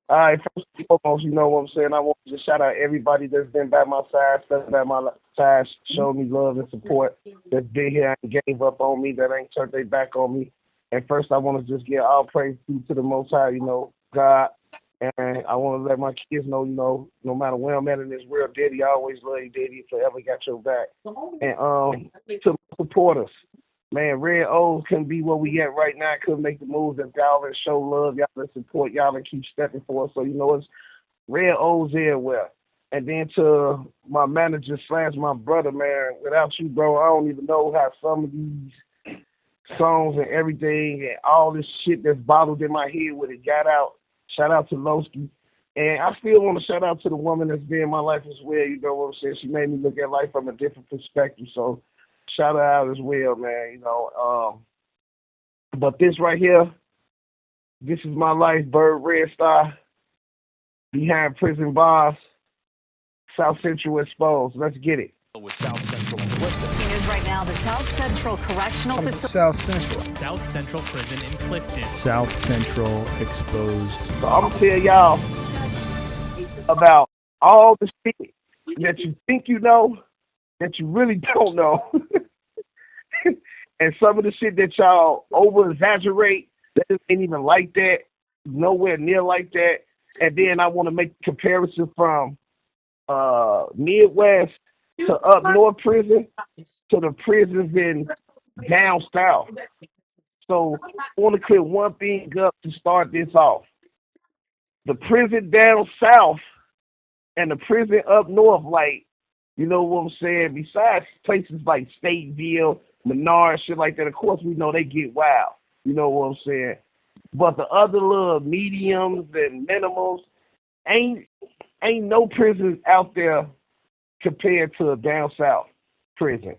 All right, first and foremost, you know what I'm saying? I want to just shout out everybody that's been by my side, standing by my side, showed me love and support, that's been here and gave up on me, that ain't turned their back on me. And first, I want to just give all praise due to the Most High, God. And I want to let my kids know, no matter where I'm at in this world, Daddy always love you, Daddy forever got your back. And to my supporters, man, Red O's couldn't be where we at right now. Couldn't make the moves that y'all and show love, y'all and support, y'all and keep stepping for us. So it's Red O's everywhere. And then to my manager slash my brother, man, without you, bro, I don't even know how some of these songs and everything and all this shit that's bottled in my head would have got out. Shout out to Lowski. And I still want to shout out to the woman that's been in my life as well. You know what I'm saying? She made me look at life from a different perspective. So shout her out as well, man. But this right here, this is my life, Berg Redstar, behind prison bars, South Central exposed. Let's get it. With South Central Clifton. News right now, the South Central Correctional Facility. South Central Prison in Clifton. South Central exposed. So I'm going to tell y'all about all the shit that you think you know that you really don't know. And some of the shit that y'all over exaggerate that ain't even like that, nowhere near like that. And then I want to make a comparison from Midwest to up north prison to the prisons in down south. So I want to clear one thing up to start this off. The prison down south and the prison up north, like, you know what I'm saying? Besides places like Stateville, Menard, shit like that, of course we know they get wild. You know what I'm saying? But the other little mediums and minimums, ain't no prisons out there compared to a down south prison.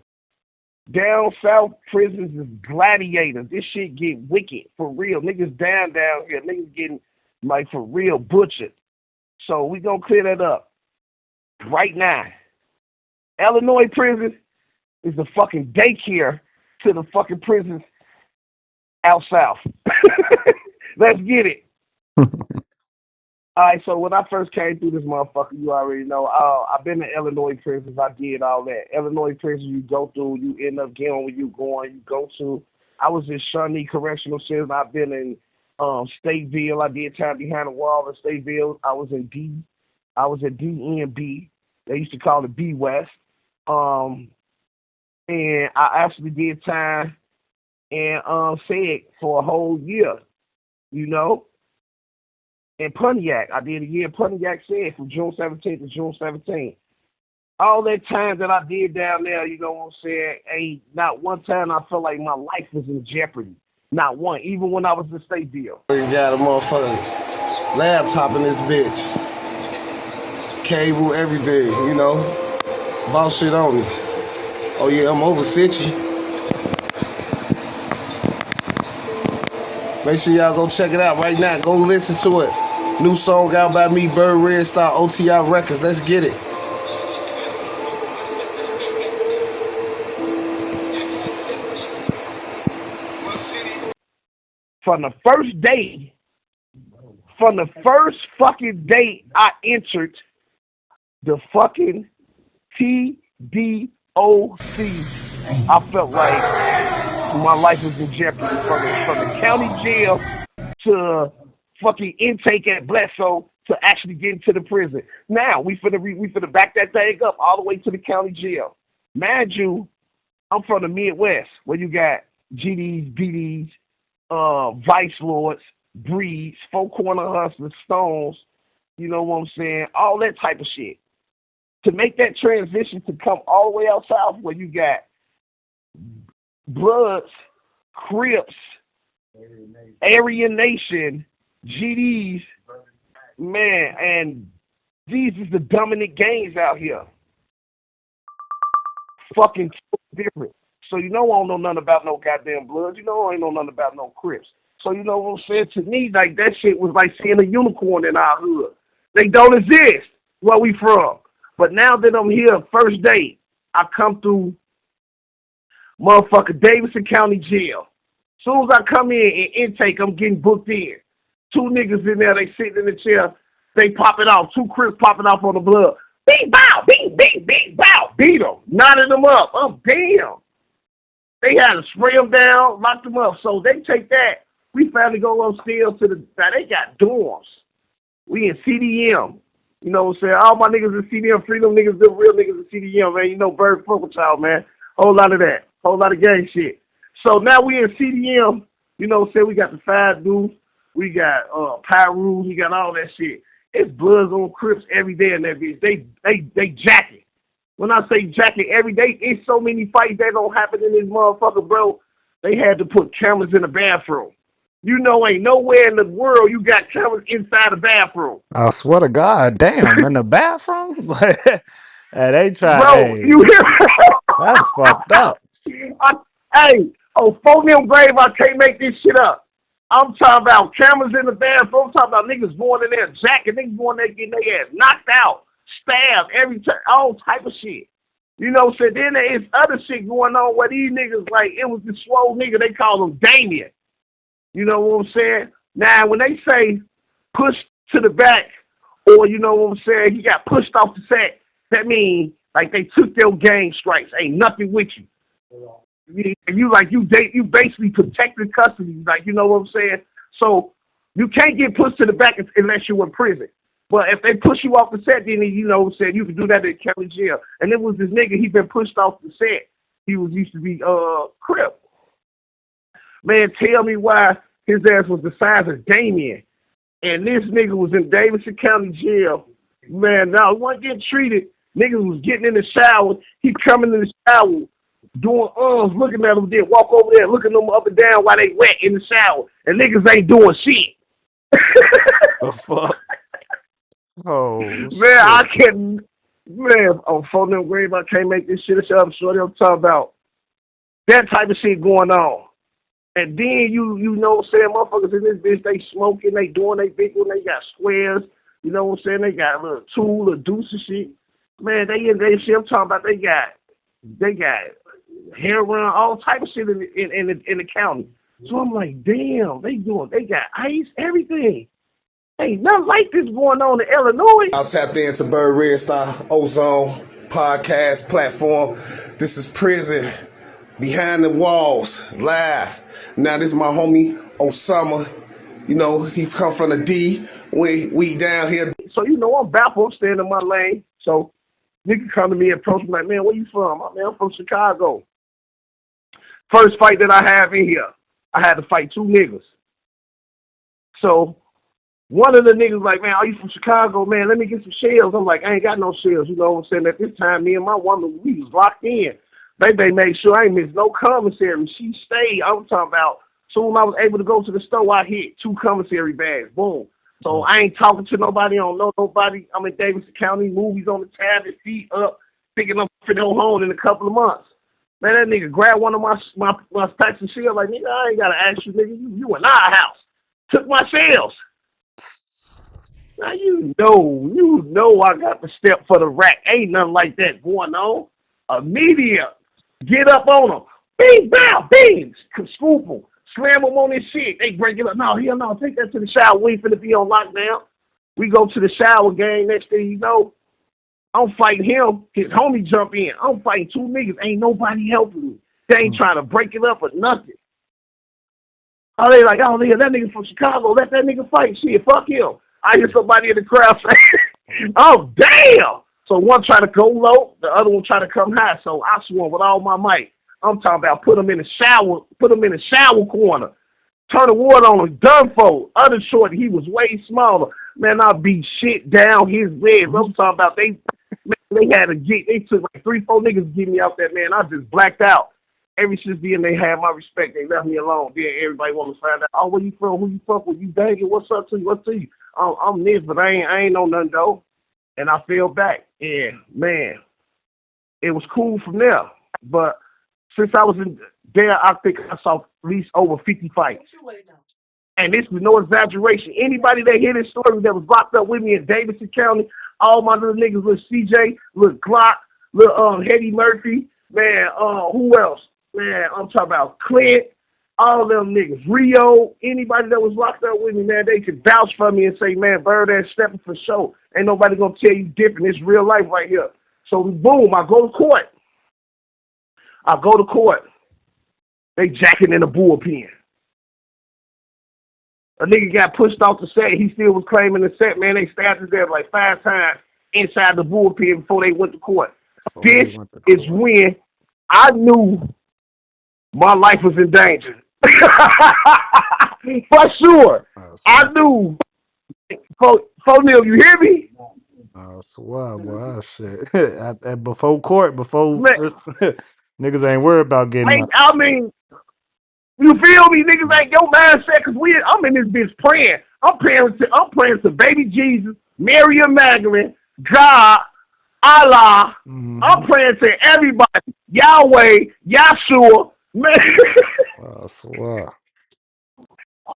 Down south prisons is gladiators. This shit get wicked for real. Niggas down here. Niggas getting like for real butchered. So we gonna clear that up right now. Illinois prison is the fucking daycare to the fucking prisons out south. Let's get it. All right, so when I first came through this motherfucker, you already know, I've been in Illinois prisons. I did all that. Illinois prison, you go through, you end up getting where you going, you go to. I was in Shawnee Correctional Center. I've been in Stateville. I did time behind the wall in Stateville. I was at DNB. They used to call it B West. And I actually did time in SEG for a whole year, in Pontiac. I did a year in Pontiac SEG from June 17th to June 17th. All that time that I did down there, you know what I'm saying, ain't not one time I felt like my life was in jeopardy. Not one, even when I was in Stateville. You got a motherfucking laptop in this bitch. Cable, everything, Boss shit on me. Oh yeah, I'm over City. Make sure y'all go check it out right now. Go listen to it. New song out by me, Berg Redstar, OTI Records. Let's get it. From the first fucking day I entered the fucking TDOC, I felt like my life was in jeopardy. From the county jail to fucking intake at Bledsoe to actually getting to the prison. Now we finna back that thing up all the way to the county jail. Mind you, I'm from the Midwest where you got GDs, BDs, Vice Lords, Breeds, Four Corner Hustlers, Stones, you know what I'm saying? All that type of shit. To make that transition to come all the way out south where you got Bloods, Crips, Aryan Nation, GDs, man, and these is the dominant gangs out here. Fucking different. So I don't know nothing about no goddamn Bloods. I ain't know nothing about no Crips. So you know what I'm saying? To me, like that shit was like seeing a unicorn in our hood. They don't exist where we from. But now that I'm here, first day, I come through motherfucker Davidson County Jail. Soon as I come in and intake, I'm getting booked in. Two niggas in there, they sitting in the chair, they popping off, two Crips popping off on the blood. Bing, bow, bing, bing, bing, bow. Beat them, knotted them up. Oh, damn. They had to spray them down, lock them up. So they take that. We finally go upstairs to the, now they got dorms. We in CDM. You know what I'm saying? All my niggas in CDM, freedom niggas, the real niggas in CDM, man. You know, Berg fuck with y'all, man. Whole lot of that. Whole lot of gang shit. So now we in CDM, you know what I'm saying? We got the 5 dudes. We got Pyru. We got all that shit. It's Bloods on Crips every day in that bitch. They jacking. When I say jacking every day, it's so many fights that don't happen in this motherfucker, bro. They had to put cameras in the bathroom. You know, ain't nowhere in the world you got cameras inside the bathroom. I swear to God, damn, in the bathroom? Like, hey, they try, Bro, you hey, hear? that's fucked up. Hey, on phonium grave, I can't make this shit up. I'm talking about cameras in the bathroom. I'm talking about niggas going in there jacking, niggas going there getting their ass knocked out, stabbed, every time, all type of shit. You know, so then there is other shit going on where these niggas, like, it was the swole nigga, they call him Damien. You know what I'm saying? Now, when they say push to the back, or you know what I'm saying, he got pushed off the set, that means, like, they took their gang strikes. Ain't nothing with you. You basically protected custody, like, you know what I'm saying? So you can't get pushed to the back unless you're in prison. But if they push you off the set, then you know what I'm saying, you can do that at county jail. And it was this nigga, he been pushed off the set. He used to be Crip. Man, tell me why his ass was the size of Damien. And this nigga was in Davidson County jail. Man, now he wasn't getting treated. Niggas was getting in the shower. He coming in the shower, doing looking at them, then walk over there, looking them up and down while they wet in the shower. And niggas ain't doing shit. The fuck? Oh, Man, I shit. can't. Man, on phone them grave, I can't make this shit up. Shorty, I'm talking about that type of shit going on. And then you know what I'm saying, motherfuckers in this bitch, they smoking, they doing they big one, they got squares, you know what I'm saying, they got a little tool, a deuce and shit. Man, they in their shit, I'm talking about they got heroin, all type of shit in the county. So I'm like, damn, they got ice, everything. Ain't nothing like this going on in Illinois. I tapped into Berg Redstar Ozone podcast platform. This is Prison Behind the Walls live. Now this is my homie Osama. You know, he come from the D. We down here. So you know I'm baffled, I'm staying in my lane. So nigga come to me and approach me like, man, where you from? I'm from Chicago. First fight that I have in here, I had to fight 2 niggas. So one of the niggas like, man, are you from Chicago? Man, let me get some shells. I'm like, I ain't got no shells. You know what I'm saying? At this time, me and my woman, we was locked in. Baby made sure I ain't missed no commissary. She stayed. I was talking about, soon I was able to go to the store, I hit 2 commissary bags. Boom. So I ain't talking to nobody. I don't know nobody. I'm in Davidson County, movies on the tablet, feet up, picking up for no home in a couple of months. Man, that nigga grabbed one of my packs of shells like, nigga, I ain't got to ask you, nigga. You in our house. Took my shells. Now you know I got the step for the rack. Ain't nothing like that going on. Immediate, get up on them. Bing, bow, bing. Scoop them. Slam them on this shit. They break it up. No, hell no. Take that to the shower. We ain't finna be on lockdown. We go to the shower game. Next thing you know, I'm fighting him. His homie jump in. I'm fighting 2 niggas. Ain't nobody helping me. They ain't trying to break it up or nothing. Oh, they like, oh, yeah, that nigga from Chicago. Let that nigga fight. Shit, fuck him. I hear somebody in the crowd say, oh, damn. So one try to go low, the other one try to come high. So I swung with all my might. I'm talking about put him in the shower corner. Turn the water on him, done for. Other short, he was way smaller. Man, I beat shit down his legs. I'm talking about they took like 3-4 niggas to get me out there, man. I just blacked out. Ever since then, they had my respect. They left me alone. Then everybody want to find out, oh, where you from? Who you fuck with? You banging? What's up to you? What's to you? I'm this, but I ain't know nothing, though. And I fell back. And, man, it was cool from there. But since I was in there, I think I saw at least over 50 fights. And this is no exaggeration. Anybody that hear this story that was locked up with me in Davidson County, all my little niggas, little CJ, little Glock, little Eddie Murphy, man, who else? Man, I'm talking about Clint, All them niggas, Rio, anybody that was locked up with me, man, they could vouch for me and say, man, Bird ass stepping for sure. Ain't nobody gonna tell you different. It's real life right here. So boom, I go to court. They jacking in the bullpen. A nigga got pushed off the set. He still was claiming the set, man. They stabbed his ass like 5 times inside the bullpen before they went to court. This is when I knew my life was in danger. For sure. I knew. Neil, you hear me? I swear, boy, shit. Before court, Man, niggas ain't worried about getting out. I mean, you feel me? Niggas ain't your mindset because I'm in this bitch praying. I'm praying to baby Jesus, Mary Magdalene, God, Allah. Mm-hmm. I'm praying to everybody. Yahweh, Yahshua, man. I swear.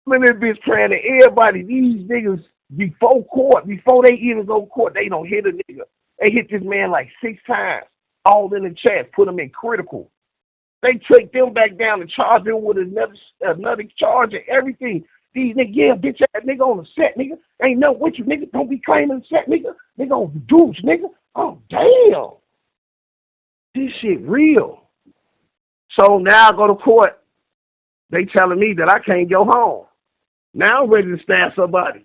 I'm in this bitch praying to everybody. These niggas before court, before they even go to court, they don't hit a nigga. They hit this man like 6 times, all in the chest, put him in critical. They take them back down and charge them with another charge and everything. These niggas, yeah, bitch ass nigga on the set, nigga. Ain't nothing with you, nigga. Don't be claiming the set, nigga. Nigga on the douche, nigga. Oh, damn. This shit real. So now I go to court. They telling me that I can't go home. Now I'm ready to stab somebody.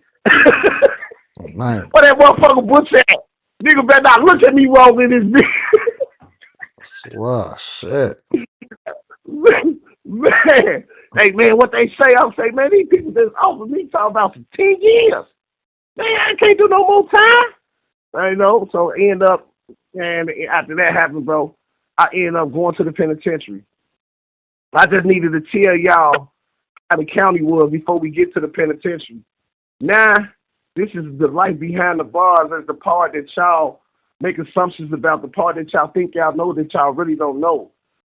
Man. What that motherfucker Bush at? Nigga better not look at me wrong in this bitch. Wow, shit. Man. Hey, man, what they say, I'll say, man, these people that's offered me talking about for 10 years. Man, I can't do no more time. I know, so I end up, and after that happened, bro, I ended up going to the penitentiary. I just needed to tell y'all how the county was before we get to the penitentiary. Now, this is the life behind the bars. That's the part that y'all make assumptions about, the part that y'all think y'all know that y'all really don't know.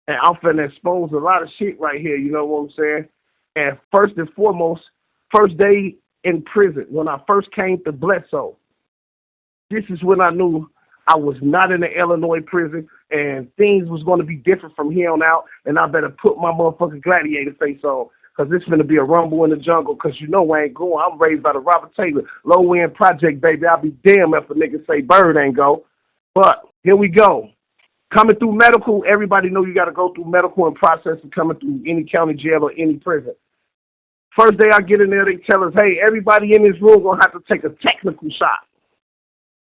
And I'm finna expose a lot of shit right here, you know what I'm saying? And first and foremost, first day in prison, when I first came to Bledsoe, this is when I knew I was not in the Illinois prison and things was going to be different from here on out, and I better put my motherfucking gladiator face on, because this is going to be a rumble in the jungle, because you know I ain't going. I'm raised by the Robert Taylor low-end project, baby. I'll be damn if a nigga say Bird ain't go. But here we go. Coming through medical, everybody know you got to go through medical and process of coming through any county jail or any prison. First day I get in there, they tell us, hey, everybody in this room going to have to take a technical shot.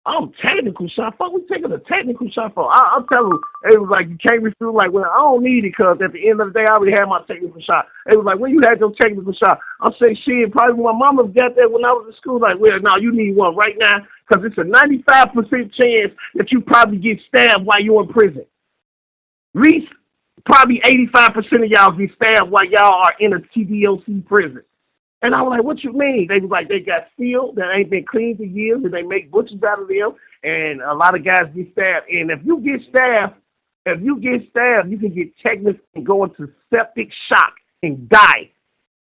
I'm technical shot. Fuck, we taking a technical shot for? I'm telling them, it was like, you can't refuse. Like, well, I don't need it because at the end of the day, I already had my technical shot. It was like, when you had your technical shot, I'm saying, shit, probably my mama got that when I was in school. Like, well, no, you need one right now because it's a 95% chance that you probably get stabbed while you're in prison. At least probably 85% of y'all get stabbed while y'all are in a TDOC prison. And I was like, what you mean? They was like, they got steel that ain't been cleaned for years, and they make butchers out of them, and a lot of guys get stabbed. And if you get stabbed, you can get tetanus and go into septic shock and die.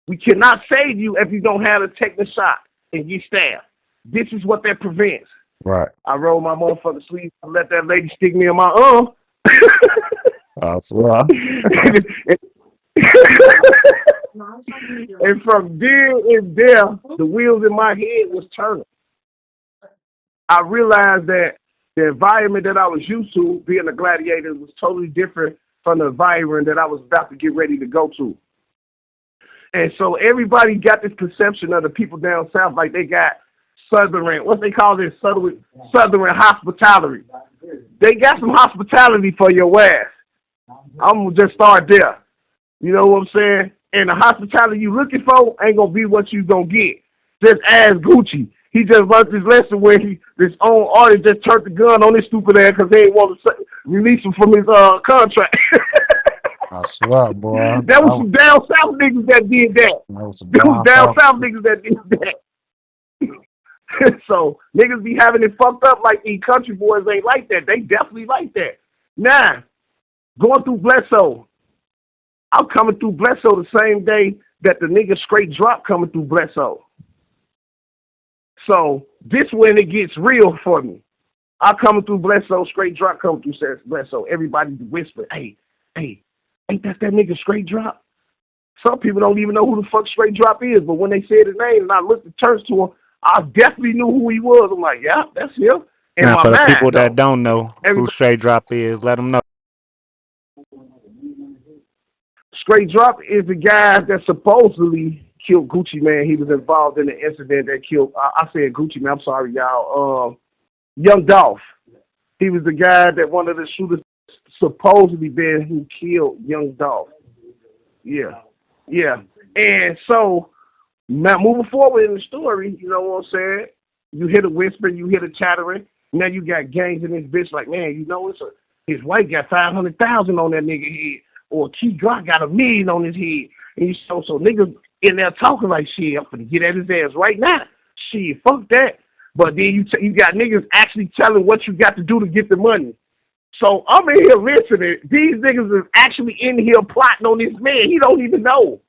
We cannot save you if you don't have a tetanus shot and get stabbed. This is what that prevents. Right. I rolled my motherfucking sleeve and let that lady stick me in my arm. I swear. And from there and there, the wheels in my head was turning. I realized that the environment that I was used to, being a gladiator, was totally different from the environment that I was about to get ready to go to. And so everybody got this perception of the people down south, like they got southern, what they call this, southern hospitality. They got some hospitality for your ass. I'm going to just start there. You know what I'm saying? And the hospitality you looking for ain't going to be what you going to get. Just ask Gucci. He just learned his lesson where his own artist just turned the gun on his stupid ass because they didn't want to release him from his contract. I swear, boy. That was some down south niggas that did that. That was down south niggas that did that. So niggas be having it fucked up like these country boys ain't like that. They definitely like that. Now, going through Bledsoe, I'm coming through Bledsoe the same day that the nigga straight drop coming through Bledsoe. So this when it gets real for me. I'm coming through Bledsoe, straight drop coming through Bledsoe. Everybody whisper, hey, ain't that nigga straight drop? Some people don't even know who the fuck Straight Drop is, but when they said his name and I looked at Church to him, I definitely knew who he was. I'm like, yeah, that's him. In Now, my for the people mind, that though, don't know who everybody Straight Drop is, let them know. Straight Drop is the guy that supposedly killed Gucci Man. He was involved in the incident that killed. I said Gucci Man. I'm sorry, y'all. Young Dolph. He was the guy that one of the shooters supposedly been who killed Young Dolph. Yeah, yeah. And so now moving forward in the story, you know what I'm saying? You hear the whispering, you hear the chattering. Now you got gangs in this bitch like, man, you know his wife got 500,000 on that nigga head, or Key Glock got $1 million on his head, and you so niggas in there talking like, shit, I'm finna get at his ass right now. Shit, fuck that. But then you got niggas actually telling what you got to do to get the money. So I'm in here listening. These niggas is actually in here plotting on this man. He don't even know.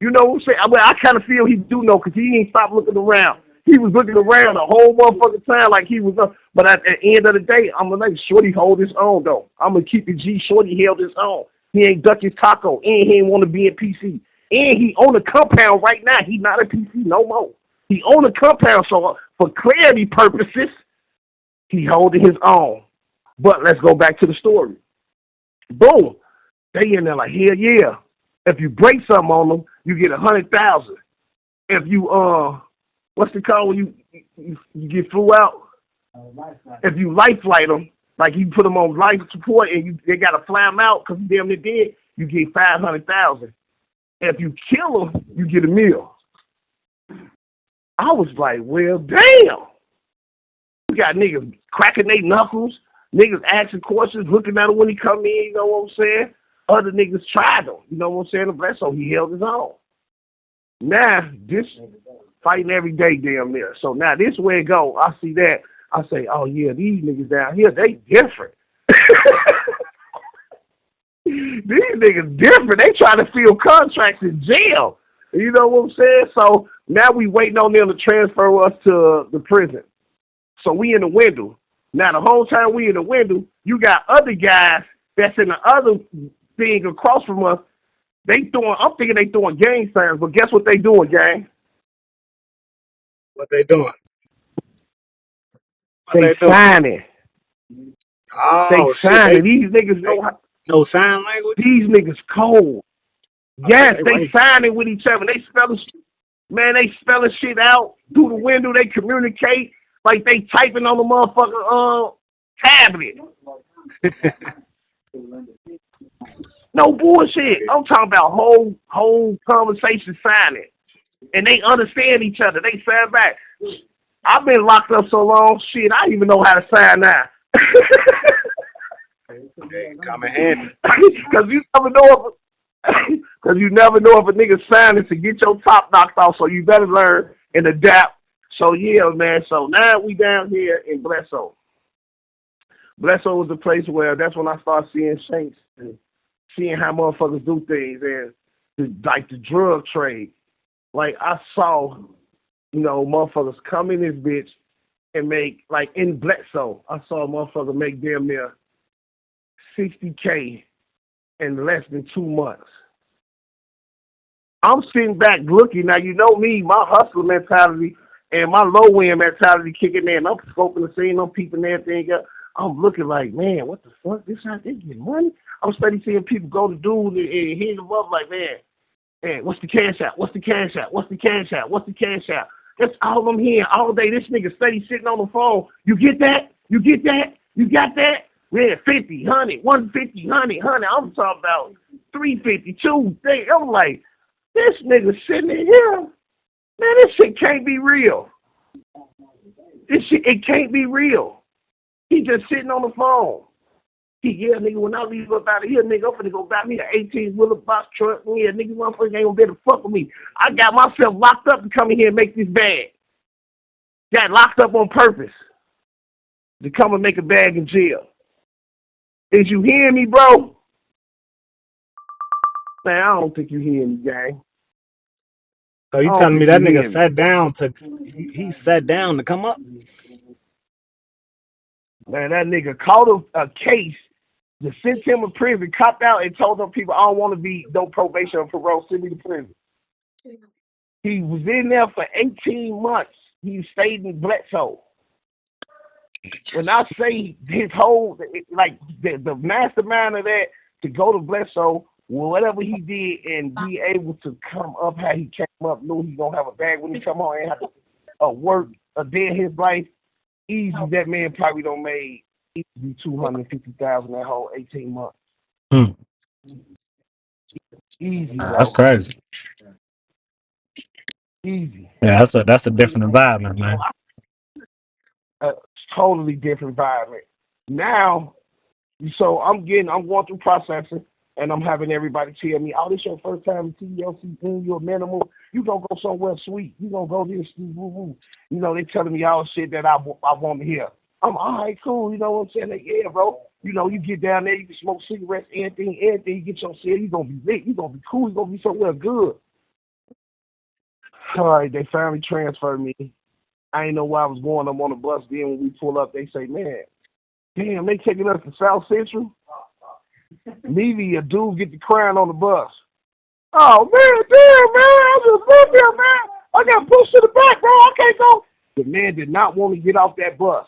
You know what I'm saying? I kind of feel he do know because he ain't stopped looking around. He was looking around the whole motherfucking time like he was up. But at the end of the day, I'm going to let Shorty hold his own, though. I'm going to keep it G. Shorty held his own. He ain't duck his taco, and he ain't want to be in PC. And he on the compound right now. He not a PC no more. He on the compound, so for clarity purposes, he holding his own. But let's go back to the story. Boom. They in there like, hell yeah. If you break something on them, you get 100,000. If you what's the call when you get flew out? If you life flight them, like you put them on life support and they gotta fly them out because damn near dead, you get 500,000. If you kill them, you get $1 million. I was like, well, damn. You got niggas cracking their knuckles, niggas asking questions, looking at him when he come in. You know what I'm saying? Other niggas tried him. You know what I'm saying? Bless so he held his own. Now, this fighting every day damn near. So now this way it go. I see that. I say, oh yeah, these niggas down here, they different. These niggas different. They trying to fill contracts in jail. You know what I'm saying? So now we waiting on them to transfer us to the prison. So we in the window. Now the whole time we in the window, you got other guys that's in the other thing across from us. I'm thinking they throwing gang signs, but guess what they doing, gang? What they doing? What They they doing? signing. They Oh shit! signing. These niggas They know how. no sign language. These niggas cold. Oh, Yes, they they right. signing with each other. They spelling, man, they spelling shit out through the window. They communicate like they typing on the motherfucking tablet. No bullshit. Okay. I'm talking about whole conversation signing, and they understand each other. They sign back. I've been locked up so long, shit. I don't even know how to sign now. Hey, come in handy. Because you never know because you never know if a nigga signing to get your top knocked off. So you better learn and adapt. So yeah, man. So now we down here in Blesso. Blesso was the place where that's when I started seeing Saints and seeing how motherfuckers do things and like the drug trade. Like I saw, motherfuckers come in this bitch and make, like in Bledsoe, I saw a motherfucker make damn near $60K in less than 2 months. I'm sitting back looking. Now, you know me, my hustler mentality and my low end mentality kicking in. I'm scoping the scene, I'm peeping everything up. I'm looking like, man, what the fuck? This how they get money? I'm steady seeing people go to dude and hit them up like, man, what's the cash out? What's the cash out? What's the cash out? What's the cash out? That's all I'm hearing all day. This nigga steady sitting on the phone. You get that? You get that? You got that? Yeah, 50, 100, 150, 100, 100. I'm talking about 350, 2. I'm like, this nigga sitting in here. Man, this shit can't be real. It can't be real. He just sitting on the phone. Nigga, when I leave up out of here, nigga, I'm finna go buy me an 18-wheeler box truck. Yeah, nigga, motherfucker ain't gonna be able to fuck with me. I got myself locked up to come in here and make this bag. Got locked up on purpose to come and make a bag in jail. Is you hearing me, bro? Man, I don't think you hearing me, gang. So you I don't telling me think that you nigga hearing me. sat down he sat down to come up? Man, that nigga caught a case They sent him to prison, copped out, and told them people, I don't want to be no probation or parole, send me to prison. He was in there for 18 months. He stayed in Bledsoe. When I say his whole, like the mastermind of that, to go to Bledsoe, whatever he did, and be able to come up how he came up, knew he gonna have a bag when he come home and have to work a day in his life. Easy, that man probably don't made easily $250,000 that whole 18 months. Hmm. Easy, That's bro. crazy. Easy. Yeah, that's a different environment, man. A totally different environment. Now, so I'm going through processing, and I'm having everybody tell me, "Oh, this your first time in TLC, you're minimal. You gonna go somewhere sweet. You gonna go this, woo woo." You know, they telling me all shit that I want to hear. I'm all right, cool. You know what I'm saying? Like, yeah, bro. You know, you get down there, you can smoke cigarettes, anything. You get your cell, you gonna be lit. You gonna be cool. You gonna be somewhere good. All right, they finally transferred me. I ain't know where I was going. I'm on the bus. Then when we pull up, they say, "Man, damn, they taking us to South Central." Maybe a dude get to crying on the bus. "Oh man, damn man, I just moved here, man. I got pushed to the back, bro. I can't go." The man did not want to get off that bus.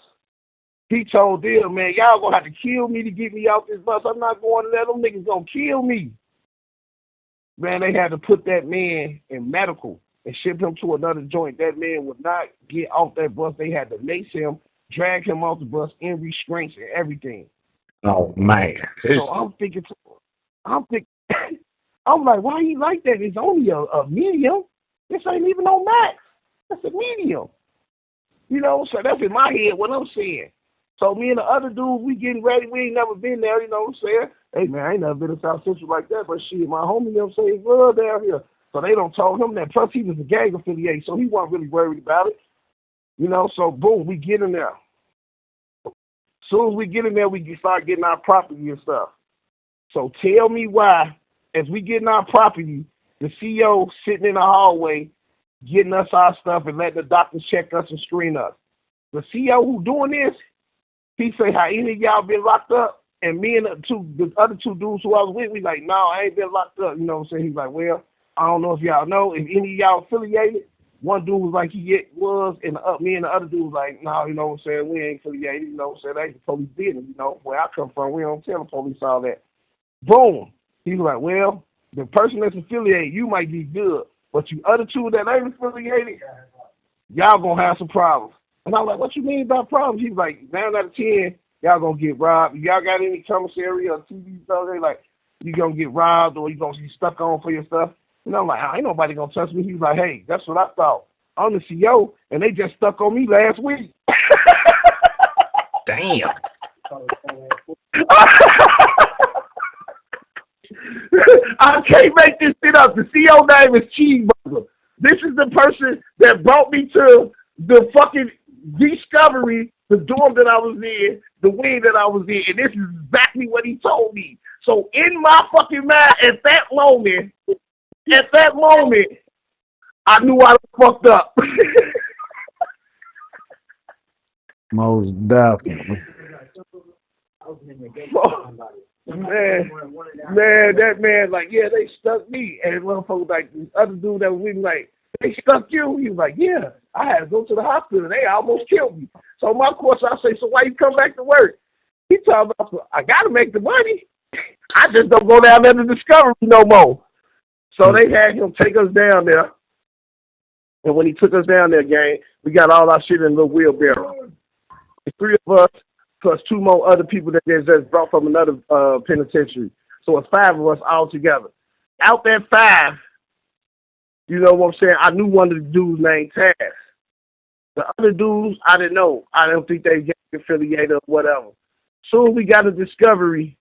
He told them, "Man, y'all gonna have to kill me to get me off this bus. I'm not going to let them niggas gonna kill me." Man, they had to put that man in medical and ship him to another joint. That man would not get off that bus. They had to lace him, drag him off the bus in restraints and everything. Oh man, So I'm thinking, I'm like, why he like that? It's only a medium. This ain't even no max. That's a medium. You know, so that's in my head what I'm saying. So me and the other dude, we getting ready. We ain't never been there, you know what I'm saying? Hey man, I ain't never been to South Central like that, but shit, my homie, you know what I'm saying, love down here. So they don't told him that. Plus he was a gang affiliate, so he wasn't really worried about it. You know, so boom, we get in there. Soon as we get in there, we start getting our property and stuff. So tell me why, as we getting our property, the CEO sitting in the hallway, getting us our stuff and letting the doctors check us and screen us. The CEO who doing this, he say, "How any of y'all been locked up?" And me and the other two dudes who I was with, we like, "No, I ain't been locked up." You know what I'm saying? He's like, "Well, I don't know if y'all know if any of y'all affiliated." One dude was like he was, and me and the other dude was like, "No, you know what I'm saying? We ain't affiliated." You know what I'm saying? That's the police business. You know where I come from, we don't tell the police all that. Boom. He was like, "Well, the person that's affiliated, you might be good, but you other two that ain't affiliated, y'all gonna have some problems." And I'm like, "What you mean by problems?" He's like, 9 out of 10, y'all gonna get robbed. If y'all got any commissary or TV stuff, they like, you gonna get robbed or you gonna be stuck on for your stuff. And I'm like, ain't nobody gonna touch me. He's like, "Hey, that's what I thought. I'm the CEO, and they just stuck on me last week." damn. I can't make this shit up. The CEO name is Cheeseburger. This is the person that brought me to the fucking discovery, the dorm that I was in, the wing that I was in, and this is exactly what he told me. So in my fucking mind, at that moment, I knew I fucked up. Most definitely. Man, that man, like, yeah, they stuck me. And motherfucker, like, the other dude that was with me, like, "They stuck you?" He was like, "Yeah, I had to go to the hospital. They almost killed me." So my course, I say, "So why you come back to work?" He talking about, "I got to make the money. I just don't go down there to Discovery no more." So they had him take us down there. And when he took us down there, gang, we got all our shit in a little wheelbarrow. The 3 of us plus 2 more other people that they just brought from another penitentiary. So it's 5 of us all together. Out that 5, you know what I'm saying, I knew one of the dudes named Taz. The other dudes, I didn't know. I don't think they gang affiliated or whatever. Soon we got a Discovery.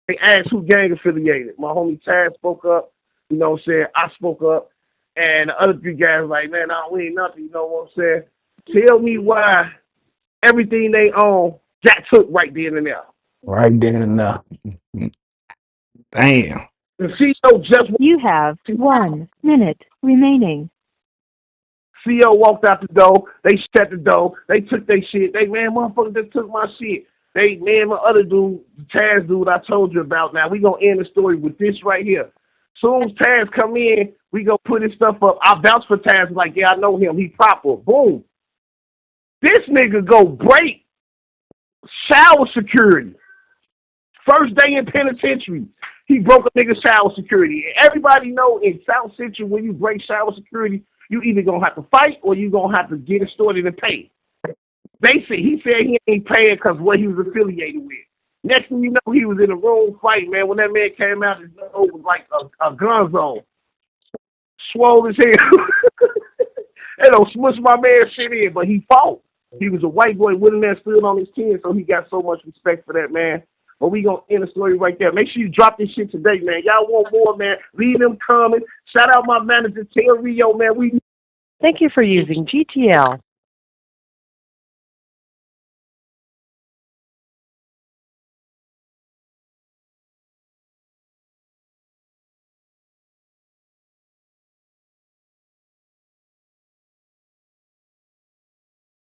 They asked who gang affiliated. My homie Taz spoke up. You know what I'm saying? I spoke up. And the other 3 guys were like, "Man, we ain't nothing." You know what I'm saying? Tell me why everything they own got took right then and there. Right then and there. Damn. The CEO just You have 1 minute remaining. CEO walked out the door. They shut the door. They took their shit. Man, motherfucker just took my shit. me and my other dude, the Taz dude I told you about. Now we gonna end the story with this right here. Soon as Taz come in, we gonna put his stuff up. I vouch for Taz, like, yeah, I know him. He proper. Boom. This nigga go break shower security. First day in penitentiary, he broke a nigga's shower security. Everybody know in South Central, when you break shower security, you either gonna have to fight or you gonna have to get it started and pay. Basically, he said he ain't paying because what he was affiliated with. Next thing you know, he was in a room fight, man. When that man came out, his nose was like a gun zone. Swole as hell. They don't smush my man shit in, but he fought. He was a white boy with him that stood on his 10, so he got so much respect for that, man. But we gonna end the story right there. Make sure you drop this shit today, man. Y'all want more, man. Leave them coming. Shout out my manager, Tell Rio, man. Thank you for using GTL.